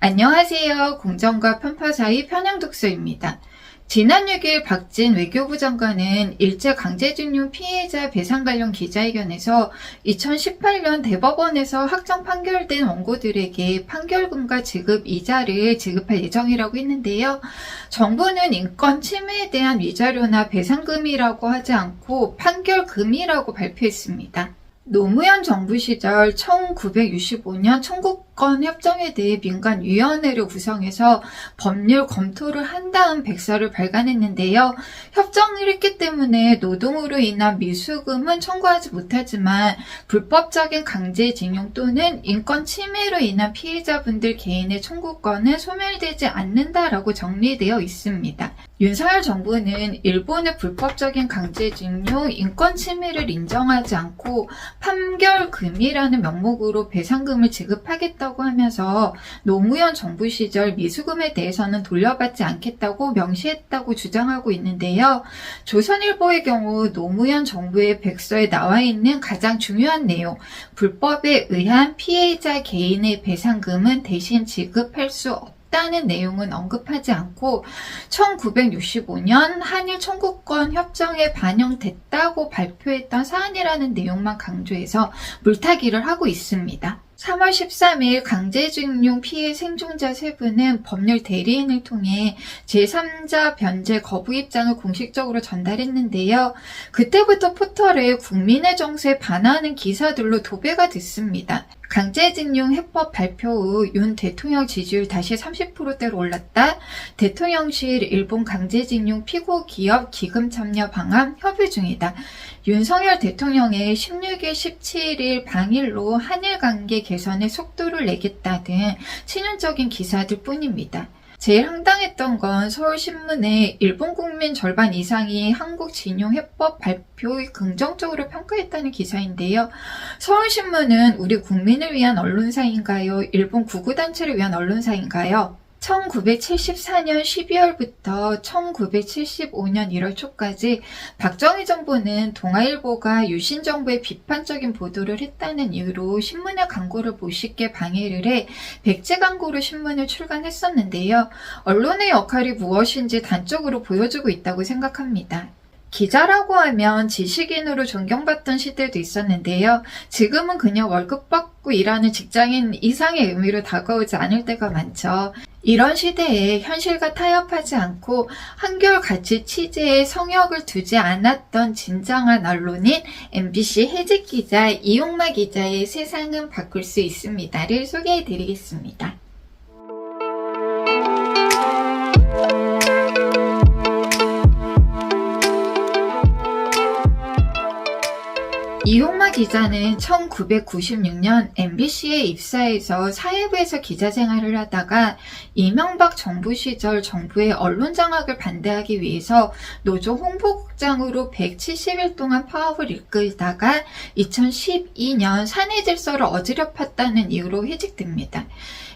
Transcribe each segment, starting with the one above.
안녕하세요. 공정과 편파 사이 편향독서입니다. 지난 6일 박진 외교부 장관은 일제강제징용 피해자 배상 관련 기자회견에서 2018년 대법원에서 확정 판결된 원고들에게 판결금과 지급 이자를 지급할 예정이라고 했는데요. 정부는 인권 침해에 대한 위자료나 배상금이라고 하지 않고 판결금이라고 발표했습니다. 노무현 정부 시절 1965년 청구권 협정에 대해 민간위원회를 구성해서 법률 검토를 한 다음 백서를 발간했는데요. 협정을 했기 때문에 노동으로 인한 미수금은 청구하지 못하지만 불법적인 강제징용 또는 인권 침해로 인한 피해자분들 개인의 청구권은 소멸되지 않는다라고 정리되어 있습니다. 윤석열 정부는 일본의 불법적인 강제징용, 인권 침해를 인정하지 않고 판결금이라는 명목으로 배상금을 지급하겠다고 하면서 노무현 정부 시절 미수금에 대해서는 돌려받지 않겠다고 명시했다고 주장하고 있는데요. 조선일보의 경우 노무현 정부의 백서에 나와 있는 가장 중요한 내용, 불법에 의한 피해자 개인의 배상금은 대신 지급할 수 없다는 내용은 언급하지 않고 1965년 한일 청구권 협정에 반영됐다고 발표했던 사안이라는 내용만 강조해서 물타기를 하고 있습니다. 3월 13일 강제징용 피해 생존자 3분은 법률 대리인을 통해 제3자 변제 거부 입장을 공식적으로 전달했는데요. 그때부터 포털에 국민의 정서에 반하는 기사들로 도배가 됐습니다. 강제징용 해법 발표 후 윤 대통령 지지율 다시 30%대로 올랐다. 대통령실 일본 강제징용 피고 기업 기금 참여 방안 협의 중이다. 윤석열 대통령의 16일, 17일 방일로 한일 관계 개선에 속도를 내겠다 등 친윤적인 기사들 뿐입니다. 제일 황당했던 건 서울신문에 일본 국민 절반 이상이 한국징용해법 발표를 긍정적으로 평가했다는 기사인데요. 서울신문은 우리 국민을 위한 언론사인가요? 일본 구구단체를 위한 언론사인가요? 1974년 12월부터 1975년 1월 초까지 박정희 정부는 동아일보가 유신 정부의 비판적인 보도를 했다는 이유로 신문의 광고를 못싣게 방해를 해 백지 광고로 신문을 출간했었는데요. 언론의 역할이 무엇인지 단적으로 보여주고 있다고 생각합니다. 기자라고 하면 지식인으로 존경받던 시대도 있었는데요. 지금은 그냥 월급 받고 일하는 직장인 이상의 의미로 다가오지 않을 때가 많죠. 이런 시대에 현실과 타협하지 않고 한결같이 취재에 성역을 두지 않았던 진정한 언론인 MBC 해직 기자 이용마 기자의 세상은 바꿀 수 있습니다를 소개해드리겠습니다. 이용마 기자는 1996년 MBC에 입사해서 사회부에서 기자 생활을 하다가 이명박 정부 시절 정부의 언론 장악을 반대하기 위해서 노조 홍보국장으로 170일 동안 파업을 이끌다가 2012년 사내 질서를 어지럽혔다는 이유로 해직됩니다.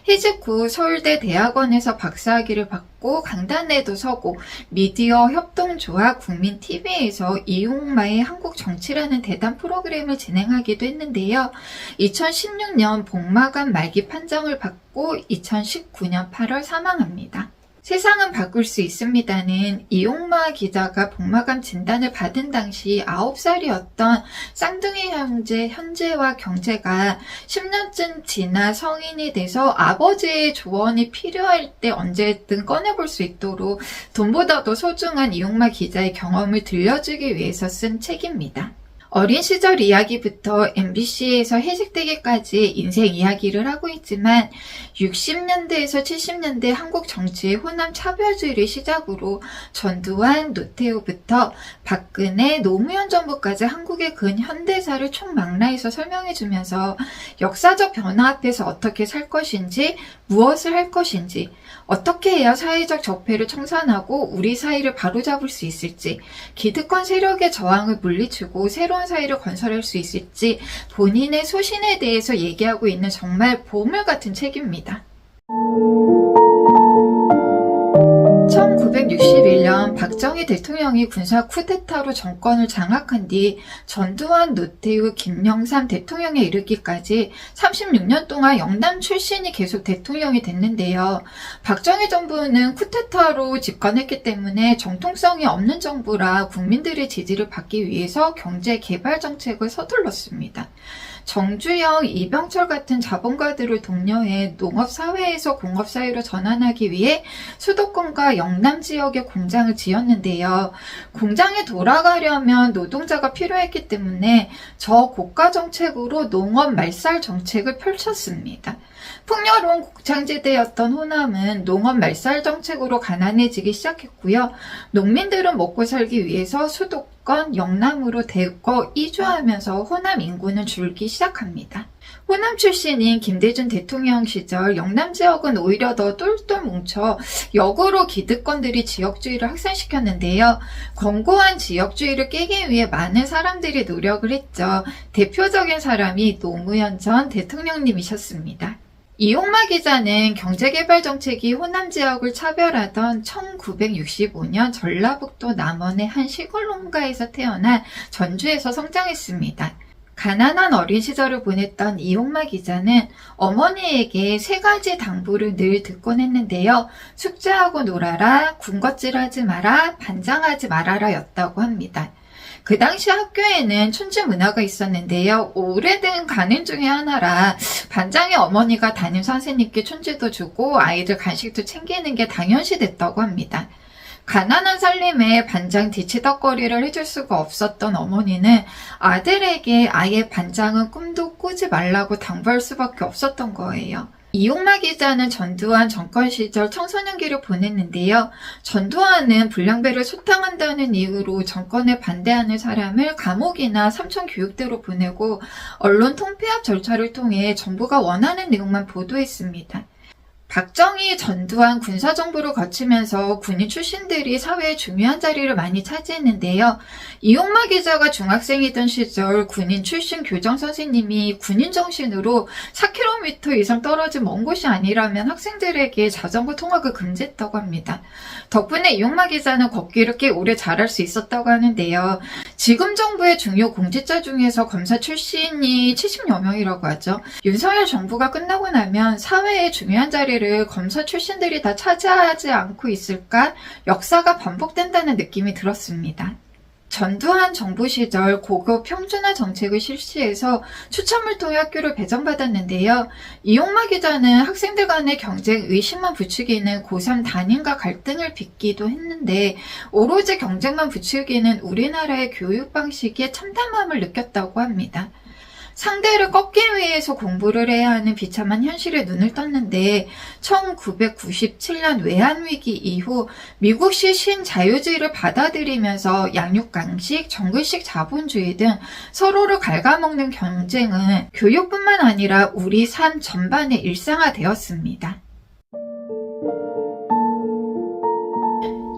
해직 후 서울대 대학원에서 박사학위를 받고 강단에도 서고 미디어 협동조합 국민TV에서 이용마의 한국 정치라는 대담 프로그램을 진행하기도 했는데요. 2016년 복막암 말기 판정을 받고 2019년 8월 사망합니다. 세상은 바꿀 수 있습니다는 이용마 기자가 복막암 진단을 받은 당시 9살이었던 쌍둥이 형제 현재와 경제가 10년쯤 지나 성인이 돼서 아버지의 조언이 필요할 때 언제든 꺼내볼 수 있도록 돈보다도 소중한 이용마 기자의 경험을 들려주기 위해서 쓴 책입니다. 어린 시절 이야기부터 MBC에서 해직되기까지 인생 이야기를 하고 있지만 60년대에서 70년대 한국 정치의 호남 차별주의를 시작으로 전두환, 노태우부터 박근혜, 노무현 정부까지 한국의 근현대사를 총망라해서 설명해주면서 역사적 변화 앞에서 어떻게 살 것인지, 무엇을 할 것인지, 어떻게 해야 사회적 적폐를 청산하고 우리 사회를 바로잡을 수 있을지, 기득권 세력의 저항을 물리치고 새로운 사회를 건설할 수 있을지 본인의 소신에 대해서 얘기하고 있는 정말 보물 같은 책입니다. 1961년 박정희 대통령이 군사 쿠데타로 정권을 장악한 뒤 전두환, 노태우, 김영삼 대통령에 이르기까지 36년 동안 영남 출신이 계속 대통령이 됐는데요. 박정희 정부는 쿠데타로 집권했기 때문에 정통성이 없는 정부라 국민들의 지지를 받기 위해서 경제 개발 정책을 서둘렀습니다. 정주영, 이병철 같은 자본가들을 독려해 농업사회에서 공업사회로 전환하기 위해 수도권과 영남 지역에 공장을 지었는데요. 공장에 돌아가려면 노동자가 필요했기 때문에 저고가 정책으로 농업 말살 정책을 펼쳤습니다. 풍요로운 곡창지대였던 호남은 농업 말살 정책으로 가난해지기 시작했고요. 농민들은 먹고 살기 위해서 수도권, 영남으로 대거 이주하면서 호남 인구는 줄기 시작합니다. 호남 출신인 김대중 대통령 시절 영남 지역은 오히려 더 똘똘 뭉쳐 역으로 기득권들이 지역주의를 확산시켰는데요. 권고한 지역주의를 깨기 위해 많은 사람들이 노력을 했죠. 대표적인 사람이 노무현 전 대통령님이셨습니다. 이용마 기자는 경제개발 정책이 호남 지역을 차별하던 1965년 전라북도 남원의 한 시골 농가에서 태어나 전주에서 성장했습니다. 가난한 어린 시절을 보냈던 이용마 기자는 어머니에게 세 가지 당부를 늘 듣곤 했는데요. 숙제하고 놀아라, 군것질하지 마라, 반장하지 말아라 였다고 합니다. 그 당시 학교에는 춘지 문화가 있었는데요. 오래된 관행 중에 하나라 반장의 어머니가 담임 선생님께 춘지도 주고 아이들 간식도 챙기는 게 당연시 됐다고 합니다. 가난한 살림에 반장 뒤치덕거리를 해줄 수가 없었던 어머니는 아들에게 아예 반장은 꿈도 꾸지 말라고 당부할 수밖에 없었던 거예요. 이용마 기자는 전두환 정권 시절 청소년기를 보냈는데요. 전두환은 불량배를 소탕한다는 이유로 정권에 반대하는 사람을 감옥이나 삼천교육대로 보내고 언론 통폐합 절차를 통해 정부가 원하는 내용만 보도했습니다. 박정희, 전두환 군사정부를 거치면서 군인 출신들이 사회의 중요한 자리를 많이 차지했는데요. 이용마 기자가 중학생이던 시절 군인 출신 교장선생님이 군인 정신으로 4km 이상 떨어진 먼 곳이 아니라면 학생들에게 자전거 통학을 금지했다고 합니다. 덕분에 이용마 기자는 걷기를 꽤 오래 잘할 수 있었다고 하는데요. 지금 정부의 중요 공직자 중에서 검사 출신이 70여 명이라고 하죠. 윤석열 정부가 끝나고 나면 사회의 중요한 자리를 검사 출신들이 다 차지하지 않고 있을까? 역사가 반복된다는 느낌이 들었습니다. 전두환 정부 시절 고교 평준화 정책을 실시해서 추첨을 통해 학교를 배정받았는데요. 이용마 기자는 학생들 간의 경쟁 의식만 부추기는 고3 담임과 갈등을 빚기도 했는데 오로지 경쟁만 부추기는 우리나라의 교육 방식에 참담함을 느꼈다고 합니다. 상대를 꺾기 위해서 공부를 해야 하는 비참한 현실에 눈을 떴는데 1997년 외환위기 이후 미국식 신자유주의를 받아들이면서 양육강식, 정글식 자본주의 등 서로를 갉아먹는 경쟁은 교육뿐만 아니라 우리 삶 전반에 일상화되었습니다.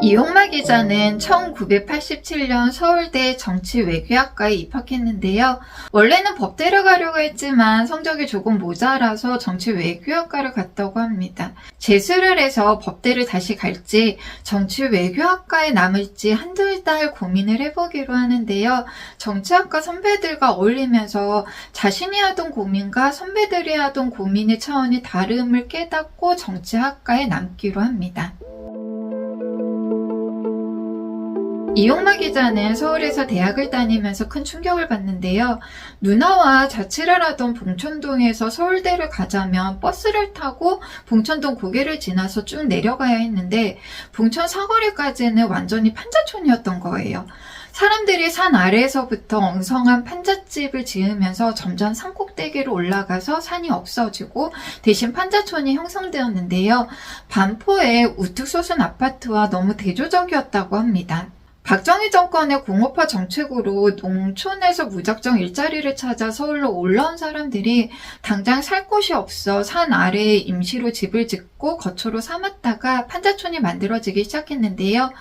이용마 기자는 1987년 서울대 정치외교학과에 입학했는데요. 원래는 법대를 가려고 했지만 성적이 조금 모자라서 정치외교학과를 갔다고 합니다. 재수를 해서 법대를 다시 갈지 정치외교학과에 남을지 한두 달 고민을 해보기로 하는데요. 정치학과 선배들과 어울리면서 자신이 하던 고민과 선배들이 하던 고민의 차원이 다름을 깨닫고 정치학과에 남기로 합니다. 이용마 기자는 서울에서 대학을 다니면서 큰 충격을 받는데요. 누나와 자취를 하던 봉천동에서 서울대를 가자면 버스를 타고 봉천동 고개를 지나서 쭉 내려가야 했는데 봉천 사거리까지는 완전히 판자촌이었던 거예요. 사람들이 산 아래에서부터 엉성한 판잣집을 지으면서 점점 산 꼭대기로 올라가서 산이 없어지고 대신 판자촌이 형성되었는데요. 반포의 우뚝 솟은 아파트와 너무 대조적이었다고 합니다. 박정희 정권의 공업화 정책으로 농촌에서 무작정 일자리를 찾아 서울로 올라온 사람들이 당장 살 곳이 없어 산 아래에 임시로 집을 짓고 거처로 삼았다가 판자촌이 만들어지기 시작했는데요.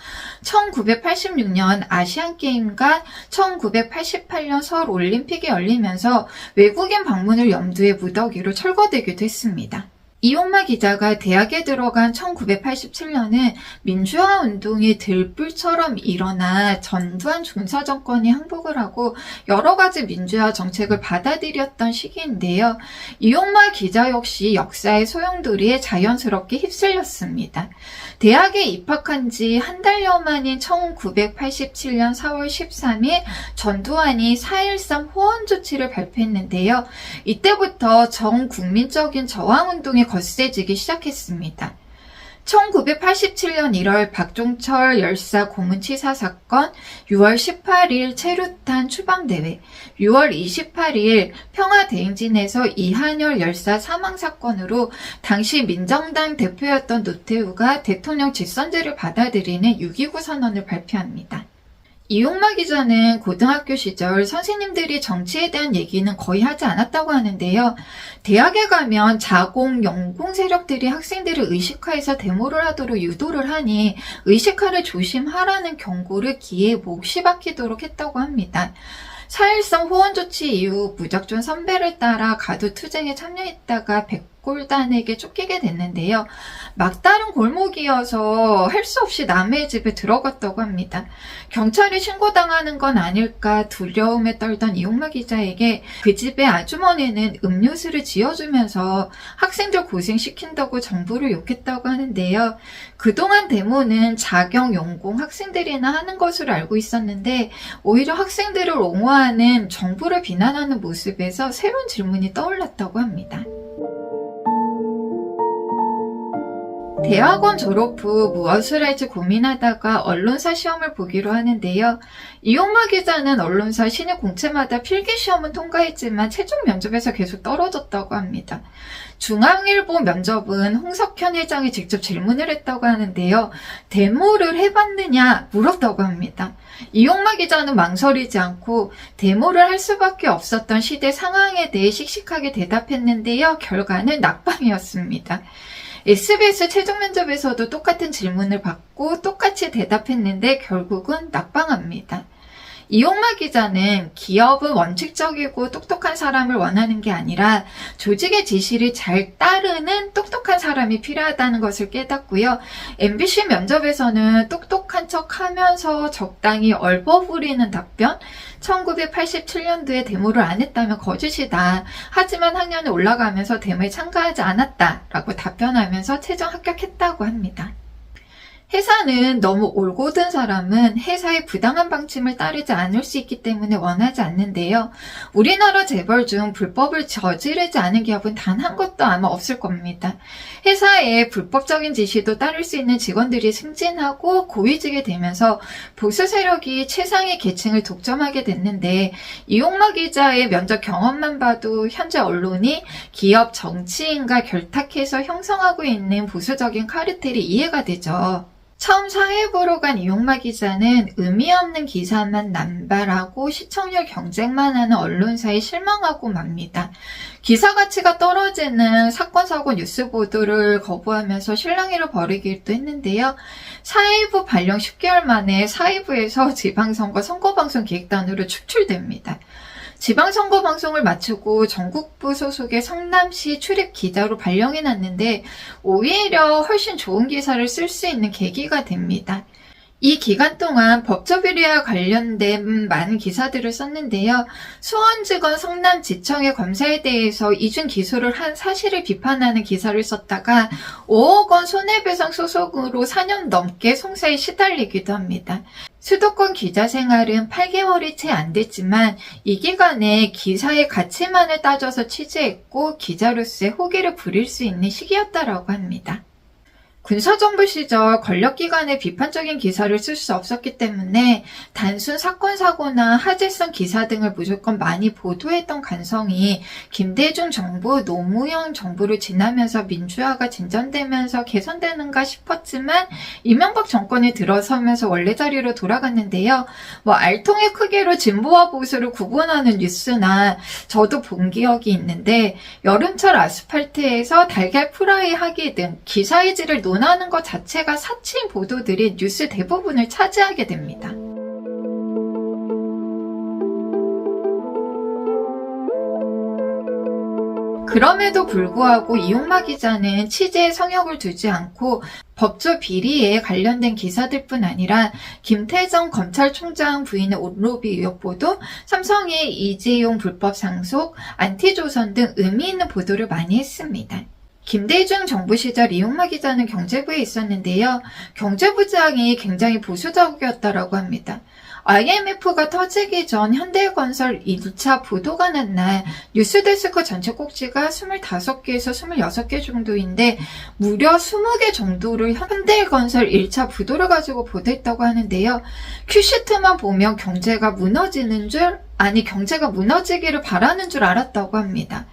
1986년 아시안게임과 1988년 서울올림픽이 열리면서 외국인 방문을 염두에 무더기로 철거되기도 했습니다. 이용마 기자가 대학에 들어간 1987년은 민주화 운동이 들불처럼 일어나 전두환 군사정권이 항복을 하고 여러 가지 민주화 정책을 받아들였던 시기인데요. 이용마 기자 역시 역사의 소용돌이에 자연스럽게 휩쓸렸습니다. 대학에 입학한 지 한 달여 만인 1987년 4월 13일 전두환이 4.13 호원 조치를 발표했는데요. 이때부터 전국민적인 저항운동이 거세지기 시작했습니다. 1987년 1월 박종철 열사 고문치사 사건, 6월 18일 체류탄 추방대회, 6월 28일 평화대행진에서 이한열 열사 사망사건으로 당시 민정당 대표였던 노태우가 대통령 직선제를 받아들이는 6.29 선언을 발표합니다. 이용마 기자는 고등학교 시절 선생님들이 정치에 대한 얘기는 거의 하지 않았다고 하는데요. 대학에 가면 자공, 영공 세력들이 학생들을 의식화해서 데모를 하도록 유도를 하니 의식화를 조심하라는 경고를 귀에 못이 박히도록 했다고 합니다. 4.13 호원 조치 이후 무작정 선배를 따라 가두 투쟁에 참여했다가 백골단에게 쫓기게 됐는데요. 막다른 골목이어서 할 수 없이 남의 집에 들어갔다고 합니다. 경찰에 신고당하는 건 아닐까 두려움에 떨던 이용마 기자에게 그 집의 아주머니는 음료수를 지어주면서 학생들 고생시킨다고 정부를 욕했다고 하는데요. 그동안 데모는 자경, 용공 학생들이나 하는 것으로 알고 있었는데 오히려 학생들을 옹호하는 정부를 비난하는 모습에서 새로운 질문이 떠올랐다고 합니다. 대학원 졸업 후 무엇을 할지 고민하다가 언론사 시험을 보기로 하는데요. 이용마 기자는 언론사 신입 공채마다 필기시험은 통과했지만 최종 면접에서 계속 떨어졌다고 합니다. 중앙일보 면접은 홍석현 회장이 직접 질문을 했다고 하는데요. 데모를 해봤느냐 물었다고 합니다. 이용마 기자는 망설이지 않고 데모를 할 수밖에 없었던 시대 상황에 대해 씩씩하게 대답했는데요. 결과는 낙방이었습니다. SBS 최종 면접에서도 똑같은 질문을 받고 똑같이 대답했는데 결국은 낙방합니다. 이용마 기자는 기업은 원칙적이고 똑똑한 사람을 원하는 게 아니라 조직의 지시를 잘 따르는 똑똑한 사람이 필요하다는 것을 깨닫고요. MBC 면접에서는 똑똑한 척 하면서 적당히 얼버무리는 답변, 1987년도에 데모를 안 했다면 거짓이다. 하지만 학년에 올라가면서 데모에 참가하지 않았다라고 답변하면서 최종 합격했다고 합니다. 회사는 너무 올곧은 사람은 회사의 부당한 방침을 따르지 않을 수 있기 때문에 원하지 않는데요. 우리나라 재벌 중 불법을 저지르지 않은 기업은 단 한 곳도 아마 없을 겁니다. 회사의 불법적인 지시도 따를 수 있는 직원들이 승진하고 고위직이 되면서 보수 세력이 최상의 계층을 독점하게 됐는데 이용마 기자의 면접 경험만 봐도 현재 언론이 기업 정치인과 결탁해서 형성하고 있는 보수적인 카르텔이 이해가 되죠. 처음 사회부로 간 이용마 기자는 의미 없는 기사만 남발하고 시청률 경쟁만 하는 언론사에 실망하고 맙니다. 기사 가치가 떨어지는 사건, 사고 뉴스 보도를 거부하면서 실랑이를 벌이기도 했는데요. 사회부 발령 10개월 만에 사회부에서 지방선거 선거방송 기획단으로 축출됩니다. 지방선거 방송을 마치고 전국부 소속의 성남시 출입 기자로 발령해놨는데 오히려 훨씬 좋은 기사를 쓸 수 있는 계기가 됩니다. 이 기간 동안 법조비리와 관련된 많은 기사들을 썼는데요. 수원지검 성남지청의 검사에 대해서 이중 기소를 한 사실을 비판하는 기사를 썼다가 5억 원 손해배상 소송으로 4년 넘게 송사에 시달리기도 합니다. 수도권 기자 생활은 8개월이 채 안 됐지만 이 기간에 기사의 가치만을 따져서 취재했고 기자로서의 호기를 부릴 수 있는 시기였다라고 합니다. 군사정부 시절 권력기관의 비판적인 기사를 쓸 수 없었기 때문에 단순 사건, 사고나 화제성 기사 등을 무조건 많이 보도했던 관성이 김대중 정부, 노무현 정부를 지나면서 민주화가 진전되면서 개선되는가 싶었지만 이명박 정권이 들어서면서 원래 자리로 돌아갔는데요. 알통의 크기로 진보와 보수를 구분하는 뉴스나 저도 본 기억이 있는데 여름철 아스팔트에서 달걀 프라이 하기 등 기사의 질을 논하는 것 자체가 사치인 보도들이 뉴스 대부분을 차지하게 됩니다. 그럼에도 불구하고 이용마 기자는 취재에 성역을 두지 않고 법조 비리에 관련된 기사들뿐 아니라 김태정 검찰총장 부인의 옷로비 의혹 보도, 삼성의 이재용 불법 상속, 안티조선 등 의미 있는 보도를 많이 했습니다. 김대중 정부 시절 이용마 기자는 경제부에 있었는데요. 경제부장이 굉장히 보수적이었다고 합니다. IMF가 터지기 전 현대건설 1차 보도가 난 날 뉴스데스크 전체 꼭지가 25개에서 26개 정도인데 무려 20개 정도를 현대건설 1차 보도를 가지고 보도했다고 하는데요. 큐시트만 보면 경제가 무너지는 줄, 아니 경제가 무너지기를 바라는 줄 알았다고 합니다.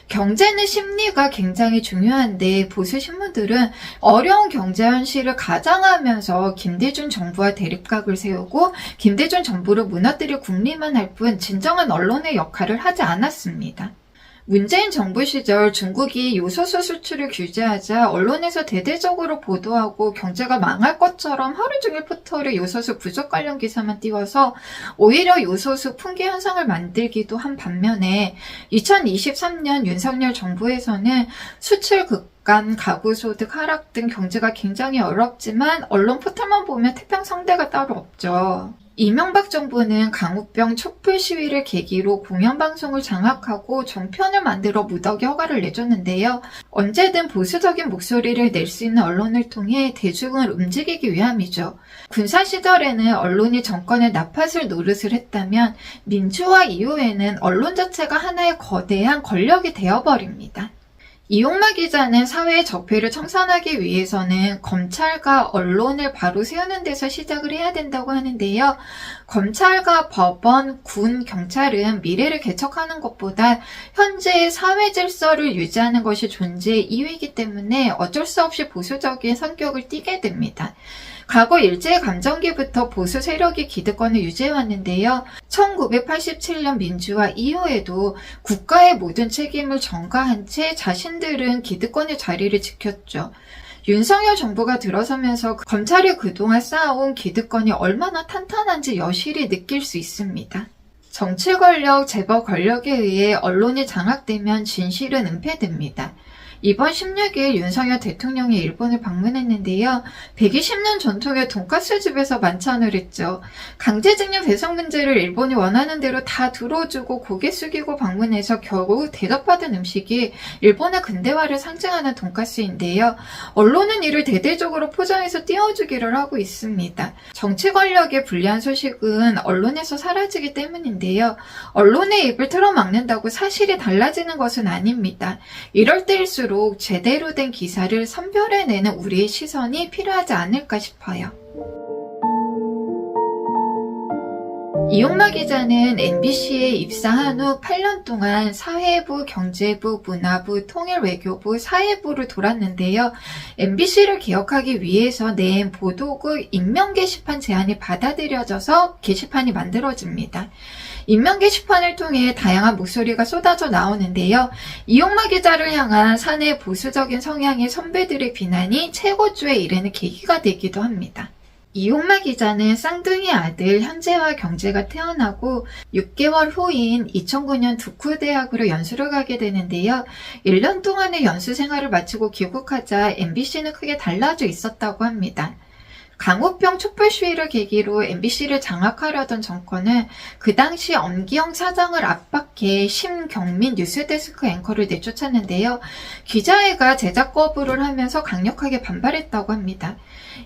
경제는 심리가 굉장히 중요한데 보수 신문들은 어려운 경제 현실을 가장하면서 김대중 정부와 대립각을 세우고 김대중 정부를 무너뜨릴 궁리만 할 뿐 진정한 언론의 역할을 하지 않았습니다. 문재인 정부 시절 중국이 요소수 수출을 규제하자 언론에서 대대적으로 보도하고 경제가 망할 것처럼 하루 종일 포털에 요소수 부족 관련 기사만 띄워서 오히려 요소수 풍기 현상을 만들기도 한 반면에 2023년 윤석열 정부에서는 수출 급감, 가구소득 하락 등 경제가 굉장히 어렵지만 언론 포털만 보면 태평성대가 따로 없죠. 이명박 정부는 강우병 촛불 시위를 계기로 공영방송을 장악하고 종편을 만들어 무더기 허가를 내줬는데요. 언제든 보수적인 목소리를 낼 수 있는 언론을 통해 대중을 움직이기 위함이죠. 군사 시절에는 언론이 정권의 나팔을 노릇을 했다면 민주화 이후에는 언론 자체가 하나의 거대한 권력이 되어버립니다. 이용마 기자는 사회의 적폐를 청산하기 위해서는 검찰과 언론을 바로 세우는 데서 시작을 해야 된다고 하는데요. 검찰과 법원, 군, 경찰은 미래를 개척하는 것보다 현재의 사회 질서를 유지하는 것이 존재의 이유이기 때문에 어쩔 수 없이 보수적인 성격을 띠게 됩니다. 과거 일제감정기부터 보수 세력이 기득권을 유지해왔는데요. 1987년 민주화 이후에도 국가의 모든 책임을 전가한 채 자신들은 기득권의 자리를 지켰죠. 윤석열 정부가 들어서면서 검찰이 그동안 쌓아온 기득권이 얼마나 탄탄한지 여실히 느낄 수 있습니다. 정치 권력, 재벌 권력에 의해 언론이 장악되면 진실은 은폐됩니다. 이번 16일 윤석열 대통령이 일본을 방문했는데요. 120년 전통의 돈가스 집에서 만찬을 했죠. 강제징용 배송 문제를 일본이 원하는 대로 다 들어주고 고개 숙이고 방문해서 겨우 대접받은 음식이 일본의 근대화를 상징하는 돈가스인데요. 언론은 이를 대대적으로 포장해서 띄워주기를 하고 있습니다. 정치 권력의 불리한 소식은 언론에서 사라지기 때문인데요. 언론의 입을 틀어막는다고 사실이 달라지는 것은 아닙니다. 이럴 때일수록 제대로 된 기사를 선별해내는 우리의 시선이 필요하지 않을까 싶어요. 이용마 기자는 MBC에 입사한 후 8년 동안 사회부, 경제부, 문화부, 통일외교부, 사회부를 돌았는데요. MBC를 개혁하기 위해서 낸 보도국 익명 게시판 제안이 받아들여져서 게시판이 만들어집니다. 익명 게시판을 통해 다양한 목소리가 쏟아져 나오는데요. 이용마 기자를 향한 사내 보수적인 성향의 선배들의 비난이 최고조에 이르는 계기가 되기도 합니다. 이용마 기자는 쌍둥이 아들 현재와 경제가 태어나고 6개월 후인 2009년 두쿠대학으로 연수를 가게 되는데요. 1년 동안의 연수 생활을 마치고 귀국하자 MBC는 크게 달라져 있었다고 합니다. 강우병 촛불 시위를 계기로 MBC를 장악하려던 정권은 그 당시 엄기영 사장을 압박해 심경민 뉴스데스크 앵커를 내쫓았는데요. 기자회가 제작 거부를 하면서 강력하게 반발했다고 합니다.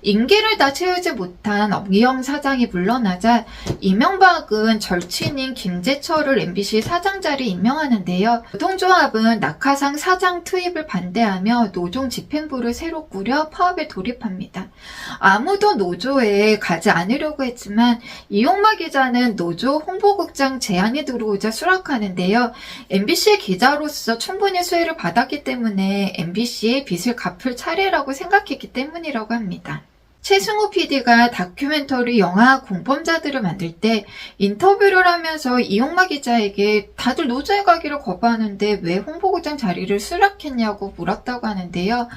임기를 다 채우지 못한 엄기영 사장이 물러나자 이명박은 절친인 김재철을 MBC 사장 자리에 임명하는데요. 노동조합은 낙하상 사장 투입을 반대하며 노종 집행부를 새로 꾸려 파업에 돌입합니다. 아무도 노조에 가지 않으려고 했지만 이용마 기자는 노조 홍보국장 제안이 들어오자 수락하는데요. MBC 기자로서 충분히 수혜를 받았기 때문에 MBC의 빚을 갚을 차례라고 생각했기 때문이라고 합니다. 최승호 PD가 다큐멘터리 영화 공범자들을 만들 때 인터뷰를 하면서 이용마 기자에게 다들 노조에 가기를 거부하는데 왜 홍보국장 자리를 수락했냐고 물었다고 하는데요.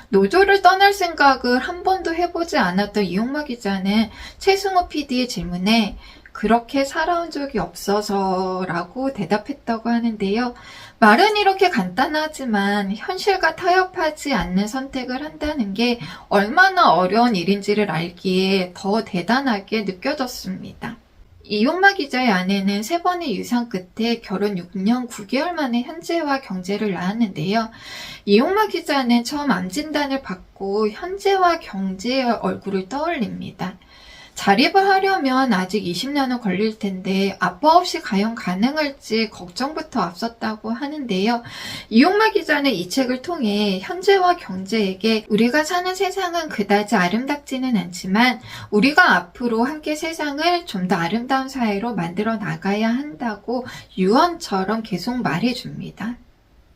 노조를 떠날 생각을 한 번도 해보지 않았던 이용마 기자는 최승호 PD의 질문에 그렇게 살아온 적이 없어서 라고 대답했다고 하는데요. 말은 이렇게 간단하지만 현실과 타협하지 않는 선택을 한다는 게 얼마나 어려운 일인지를 알기에 더 대단하게 느껴졌습니다. 이용마 기자의 아내는 3번의 유산 끝에 결혼 6년 9개월 만에 현재와 경제를 낳았는데요. 이용마 기자는 처음 암 진단을 받고 현재와 경제의 얼굴을 떠올립니다. 자립을 하려면 아직 20년은 걸릴 텐데 아빠 없이 가연 가능할지 걱정부터 앞섰다고 하는데요. 이용마 기자는 이 책을 통해 현재와 경제에게 우리가 사는 세상은 그다지 아름답지는 않지만 우리가 앞으로 함께 세상을 좀 더 아름다운 사회로 만들어 나가야 한다고 유언처럼 계속 말해줍니다.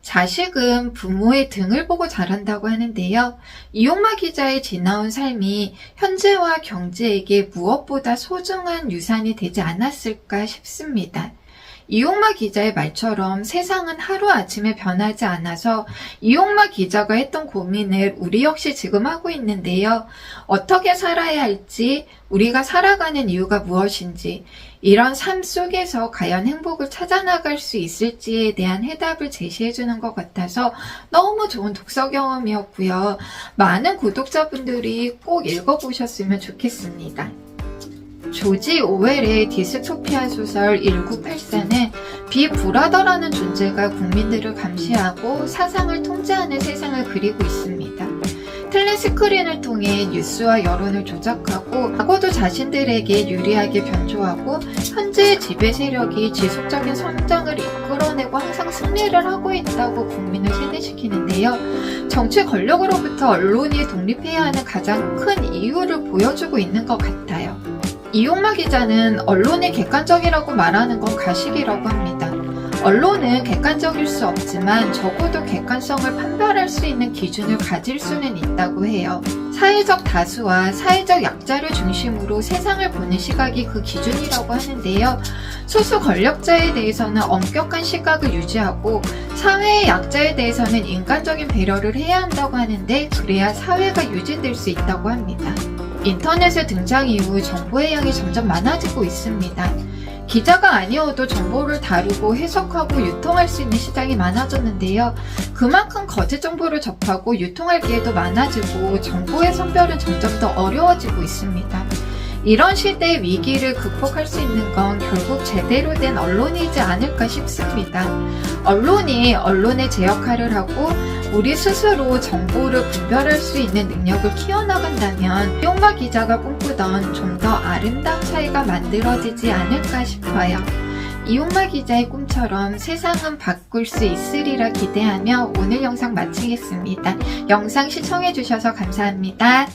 자식은 부모의 등을 보고 자란다고 하는데요. 이용마 기자의 지나온 삶이 현재와 경제에게 무엇보다 소중한 유산이 되지 않았을까 싶습니다. 이용마 기자의 말처럼 세상은 하루아침에 변하지 않아서 이용마 기자가 했던 고민을 우리 역시 지금 하고 있는데요. 어떻게 살아야 할지, 우리가 살아가는 이유가 무엇인지, 이런 삶 속에서 과연 행복을 찾아나갈 수 있을지에 대한 해답을 제시해주는 것 같아서 너무 좋은 독서 경험이었고요. 많은 구독자분들이 꼭 읽어보셨으면 좋겠습니다. 조지 오웰의 디스토피아 소설 1984는 빅브라더라는 존재가 국민들을 감시하고 사상을 통제하는 세상을 그리고 있습니다. 틀린 스크린을 통해 뉴스와 여론을 조작하고 과거도 자신들에게 유리하게 변조하고 현재의 지배 세력이 지속적인 성장을 이끌어내고 항상 승리를 하고 있다고 국민을 세뇌시키는데요. 정치 권력으로부터 언론이 독립해야 하는 가장 큰 이유를 보여주고 있는 것 같아요. 이용마 기자는 언론이 객관적이라고 말하는 건 가식이라고 합니다. 언론은 객관적일 수 없지만 적어도 객관성을 판별할 수 있는 기준을 가질 수는 있다고 해요. 사회적 다수와 사회적 약자를 중심으로 세상을 보는 시각이 그 기준이라고 하는데요. 소수 권력자에 대해서는 엄격한 시각을 유지하고 사회의 약자에 대해서는 인간적인 배려를 해야 한다고 하는데 그래야 사회가 유지될 수 있다고 합니다. 인터넷의 등장 이후 정보의 양이 점점 많아지고 있습니다. 기자가 아니어도 정보를 다루고 해석하고 유통할 수 있는 시장이 많아졌는데요. 그만큼 거짓 정보를 접하고 유통할 기회도 많아지고 정보의 선별은 점점 더 어려워지고 있습니다. 이런 시대의 위기를 극복할 수 있는 건 결국 제대로 된 언론이지 않을까 싶습니다. 언론이 언론의 제 역할을 하고 우리 스스로 정보를 분별할 수 있는 능력을 키워나간다면 이용마 기자가 꿈꾸던 좀 더 아름다운 사회가 만들어지지 않을까 싶어요. 이용마 기자의 꿈처럼 세상은 바꿀 수 있으리라 기대하며 오늘 영상 마치겠습니다. 영상 시청해주셔서 감사합니다.